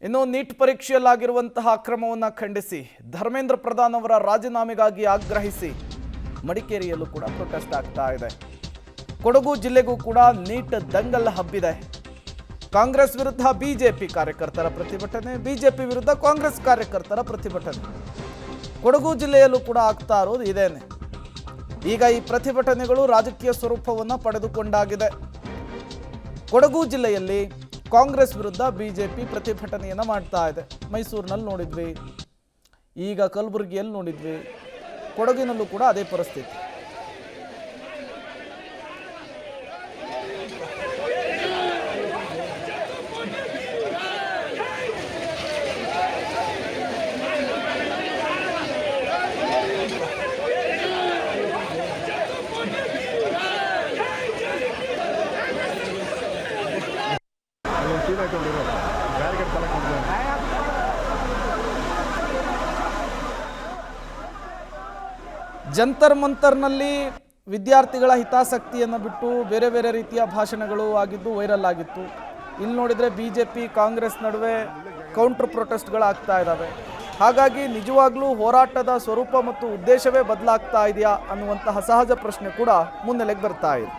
ಇನ್ನು ನೀಟ್ ಪರೀಕ್ಷೆಯಲ್ಲಾಗಿರುವಂತಹ ಅಕ್ರಮವನ್ನು ಖಂಡಿಸಿ ಧರ್ಮೇಂದ್ರ ಪ್ರಧಾನ್ ಅವರ ರಾಜೀನಾಮೆಗಾಗಿ ಆಗ್ರಹಿಸಿ ಮಡಿಕೇರಿಯಲ್ಲೂ ಕೂಡ ಪ್ರೊಟೆಸ್ಟ್ ಆಗ್ತಾ ಇದೆ. ಕೊಡಗು ಜಿಲ್ಲೆಗೂ ಕೂಡ ನೀಟ್ ದಂಗಲ್ ಹಬ್ಬಿದೆ. ಕಾಂಗ್ರೆಸ್ ವಿರುದ್ಧ ಬಿಜೆಪಿ ಕಾರ್ಯಕರ್ತರ ಪ್ರತಿಭಟನೆ, ಬಿಜೆಪಿ ವಿರುದ್ಧ ಕಾಂಗ್ರೆಸ್ ಕಾರ್ಯಕರ್ತರ ಪ್ರತಿಭಟನೆ. ಕೊಡಗು ಜಿಲ್ಲೆಯಲ್ಲೂ ಕೂಡ ಆಗ್ತಾ ಇರೋದು ಇದೇನೆ. ಈಗ ಈ ಪ್ರತಿಭಟನೆಗಳು ರಾಜಕೀಯ ಸ್ವರೂಪವನ್ನು ಪಡೆದುಕೊಂಡಾಗಿದೆ. ಕೊಡಗು ಜಿಲ್ಲೆಯಲ್ಲಿ ಕಾಂಗ್ರೆಸ್ ವಿರುದ್ಧ ಬಿಜೆಪಿ ಪ್ರತಿಭಟನೆಯನ್ನು ಮಾಡ್ತಾ ಇದೆ. ಮೈಸೂರಿನಲ್ಲಿ ನೋಡಿದ್ವಿ, ಈಗ ಕಲಬುರಗಿಯಲ್ಲಿ ನೋಡಿದ್ವಿ, ಕೊಡಗಿನಲ್ಲೂ ಕೂಡ ಅದೇ ಪರಿಸ್ಥಿತಿ. ಜಂತರ್ ಮಂತರ್ನಲ್ಲಿ ವಿದ್ಯಾರ್ಥಿಗಳ ಹಿತಾಸಕ್ತಿಯನ್ನು ಬಿಟ್ಟು ಬೇರೆ ಬೇರೆ ರೀತಿಯ ಭಾಷಣಗಳು ಆಗಿದ್ದು ವೈರಲ್ ಆಗಿತ್ತು. ಇಲ್ಲಿ ನೋಡಿದರೆ ಬಿಜೆಪಿ ಕಾಂಗ್ರೆಸ್ ನಡುವೆ ಕೌಂಟರ್ ಪ್ರೊಟೆಸ್ಟ್ಗಳಾಗ್ತಾ ಇದ್ದಾವೆ. ಹಾಗಾಗಿ ನಿಜವಾಗ್ಲೂ ಹೋರಾಟದ ಸ್ವರೂಪ ಮತ್ತು ಉದ್ದೇಶವೇ ಬದಲಾಗ್ತಾ ಇದೆಯಾ ಅನ್ನುವಂತಹ ಸಹಜ ಪ್ರಶ್ನೆ ಕೂಡ ಮುನ್ನೆಲೆಗೆ ಬರ್ತಾ ಇದೆ.